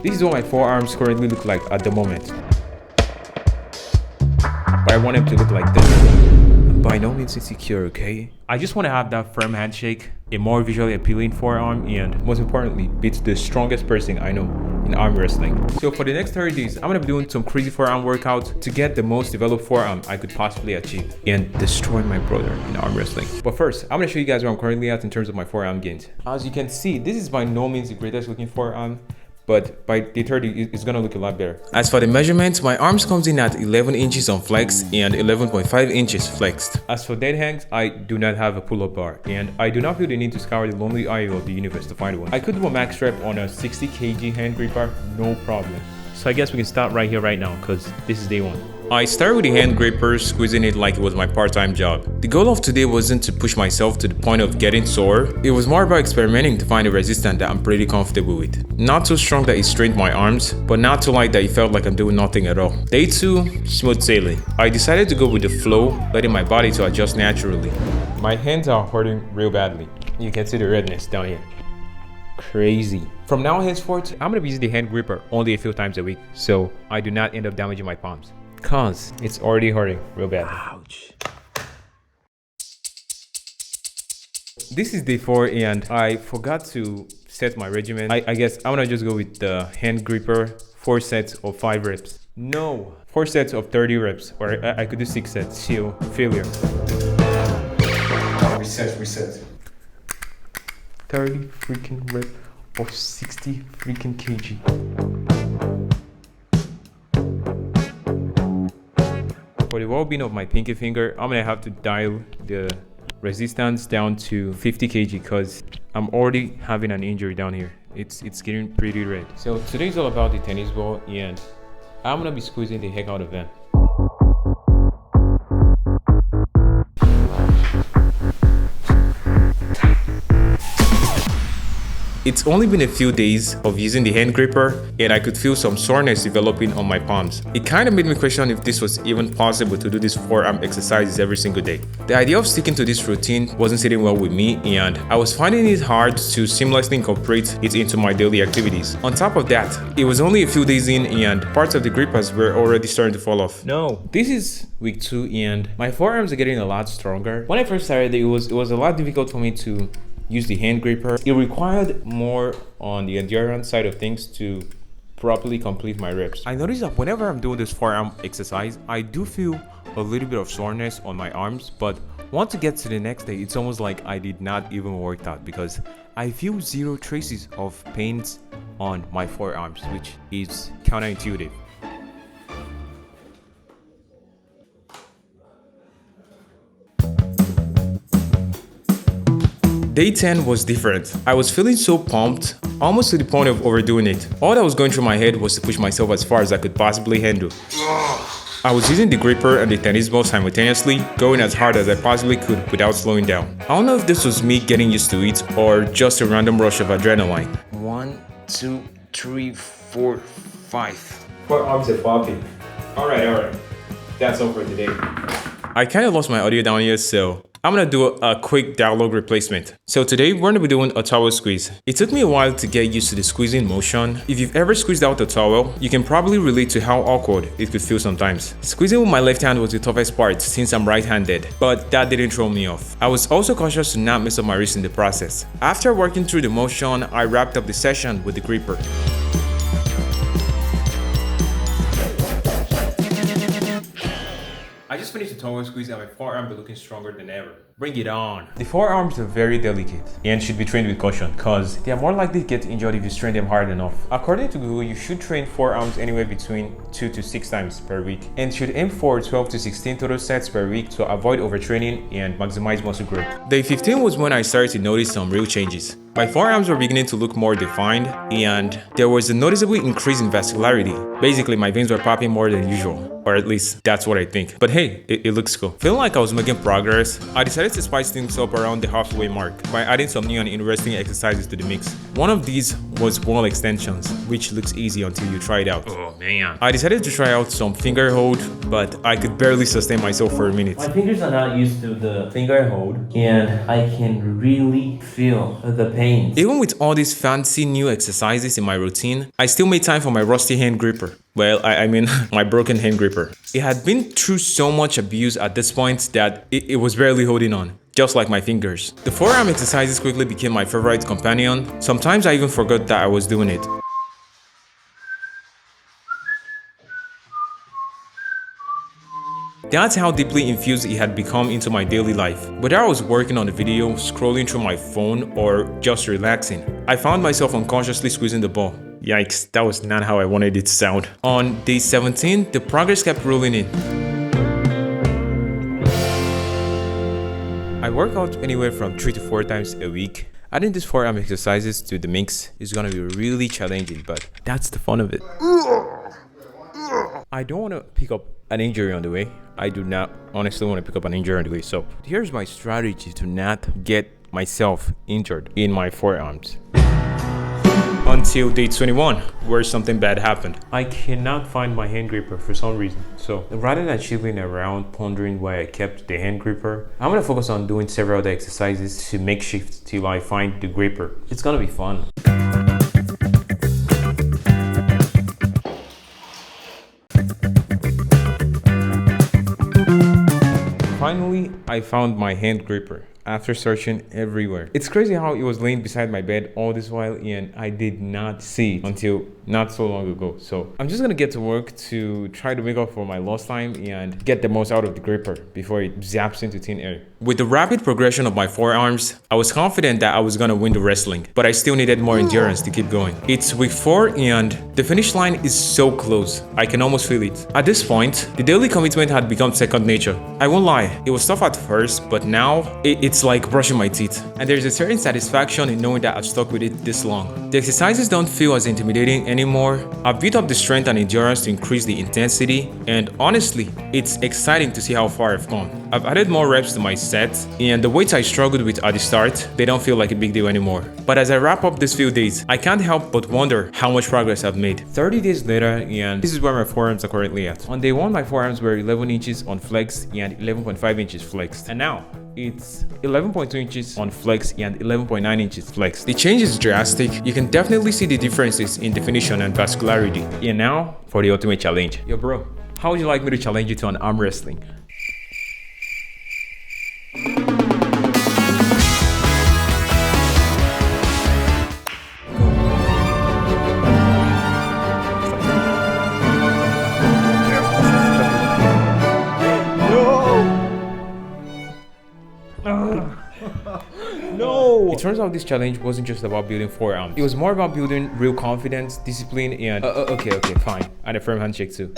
This is what my forearms currently look like at the moment. But I want them to look like this. I'm by no means insecure, okay? I just want to have that firm handshake, a more visually appealing forearm, and most importantly, beat the strongest person I know in arm wrestling. So for the next 30 days, I'm gonna be doing some crazy forearm workouts to get the most developed forearm I could possibly achieve and destroy my brother in arm wrestling. But first, I'm gonna show you guys where I'm currently at in terms of my forearm gains. As you can see, this is by no means the greatest looking forearm, but by day 30, it's gonna look a lot better. As for the measurements, my arms comes in at 11 inches on flex and 11.5 inches flexed. As for dead hangs, I do not have a pull-up bar, and I do not feel the need to scour the lonely aisle of the universe to find one. I could do a max rep on a 60 kg hand grip bar, no problem. So I guess we can start right here, right now, because this is day one. I started with the hand gripper, squeezing it like it was my part-time job. The goal of today wasn't to push myself to the point of getting sore. It was more about experimenting to find a resistance that I'm pretty comfortable with. Not too strong that it strained my arms, but not too light that it felt like I'm doing nothing at all. Day 2, smooth sailing. I decided to go with the flow, letting my body to adjust naturally. My hands are hurting real badly. You can see the redness down here. Crazy. From now henceforth, I'm gonna be using the hand gripper only a few times a week, so I do not end up damaging my palms. Cause it's already hurting real bad. Ouch. This is day 4 and I forgot to set my regimen. I guess I'm gonna just go with the hand gripper, 4 sets of 5 reps. No, 4 sets of 30 reps, or I could do 6 sets. Still, failure. Reset. 30 freaking rep of 60 freaking kg. For the well-being of my pinky finger, I'm gonna have to dial the resistance down to 50 kg because I'm already having an injury down here. It's getting pretty red. So today's all about the tennis ball and I'm gonna be squeezing the heck out of them. It's only been a few days of using the hand gripper and I could feel some soreness developing on my palms. It kind of made me question if this was even possible to do these forearm exercises every single day. The idea of sticking to this routine wasn't sitting well with me and I was finding it hard to seamlessly incorporate it into my daily activities. On top of that, it was only a few days in and parts of the grippers were already starting to fall off. No, this is week 2 and my forearms are getting a lot stronger. When I first started, it was a lot difficult for me to use the hand gripper. It required more on the endurance side of things to properly complete my reps. I noticed that whenever I'm doing this forearm exercise, I do feel a little bit of soreness on my arms, but once it gets to the next day, it's almost like I did not even work out because I feel 0 traces of pains on my forearms, which is counterintuitive. Day 10 was different. I was feeling so pumped, almost to the point of overdoing it. All that was going through my head was to push myself as far as I could possibly handle. I was using the gripper and the tennis ball simultaneously, going as hard as I possibly could without slowing down. I don't know if this was me getting used to it or just a random rush of adrenaline. 1, 2, 3, 4, 5. Forearms are popping. Alright. That's all for today. I kind of lost my audio down here, so I'm gonna do a quick dialogue replacement. So today we're gonna be doing a towel squeeze. It took me a while to get used to the squeezing motion. If you've ever squeezed out a towel, you can probably relate to how awkward it could feel sometimes. Squeezing with my left hand was the toughest part since I'm right-handed, but that didn't throw me off. I was also cautious to not mess up my wrist in the process. After working through the motion, I wrapped up the session with the gripper. I just finished the towel squeeze and my forearm is looking stronger than ever. Bring it on. The forearms are very delicate and should be trained with caution because they are more likely to get injured if you strain them hard enough. According to Google, you should train forearms anywhere between 2 to 6 times per week and should aim for 12 to 16 total sets per week to avoid overtraining and maximize muscle growth. Day 15 was when I started to notice some real changes. My forearms were beginning to look more defined and there was a noticeable increase in vascularity. Basically, my veins were popping more than usual, or at least that's what I think. But hey, it looks cool. Feeling like I was making progress, I decided to spice things up around the halfway mark by adding some new and interesting exercises to the mix. One of these was wall extensions, which looks easy until you try it out. Oh man. I decided to try out some finger hold, but I could barely sustain myself for a minute. My fingers are not used to the finger hold and I can really feel the pain pains. Even with all these fancy new exercises in my routine, I still made time for my rusty hand gripper. Well, I mean, my broken hand gripper. It had been through so much abuse at this point that it was barely holding on, just like my fingers. The forearm exercises quickly became my favorite companion. Sometimes I even forgot that I was doing it. That's how deeply infused it had become into my daily life. Whether I was working on a video, scrolling through my phone, or just relaxing, I found myself unconsciously squeezing the ball. Yikes, that was not how I wanted it to sound. On day 17, the progress kept rolling in. I work out anywhere from 3 to 4 times a week. Adding these forearm exercises to the mix is gonna be really challenging, but that's the fun of it. I don't want to pick up an injury on the way. I do not honestly want to pick up an injury on the way. So here's my strategy to not get myself injured in my forearms. Until day 21, where something bad happened. I cannot find my hand gripper for some reason. So rather than chilling around pondering why I kept the hand gripper, I'm gonna focus on doing several other exercises to makeshift till I find the gripper. It's gonna be fun. Finally, I found my hand gripper after searching everywhere. It's crazy how it was laying beside my bed all this while and I did not see it until not so long ago. So I'm just gonna get to work to try to make up for my lost time and get the most out of the gripper before it zaps into thin air. With the rapid progression of my forearms, I was confident that I was gonna win the wrestling, but I still needed more endurance to keep going. It's week 4 and the finish line is so close. I can almost feel it. At this point, the daily commitment had become second nature. I won't lie, it was tough at first, but now it's like brushing my teeth. And there's a certain satisfaction in knowing that I've stuck with it this long. The exercises don't feel as intimidating anymore. I've built up the strength and endurance to increase the intensity, and honestly, it's exciting to see how far I've come. I've added more reps to my sets, and the weights I struggled with at the start, they don't feel like a big deal anymore. But as I wrap up these few days, I can't help but wonder how much progress I've made. 30 days later, and this is where my forearms are currently at. On day 1, my forearms were 11 inches on flex and 11.5 inches flexed, and now it's 11.2 inches on flex and 11.9 inches flex. The change is drastic. You can definitely see the differences in definition and vascularity. And now for the ultimate challenge. Yo bro, how would you like me to challenge you to an arm wrestling? No! It turns out this challenge wasn't just about building forearms. It was more about building real confidence, discipline, and okay, fine. And a firm handshake too.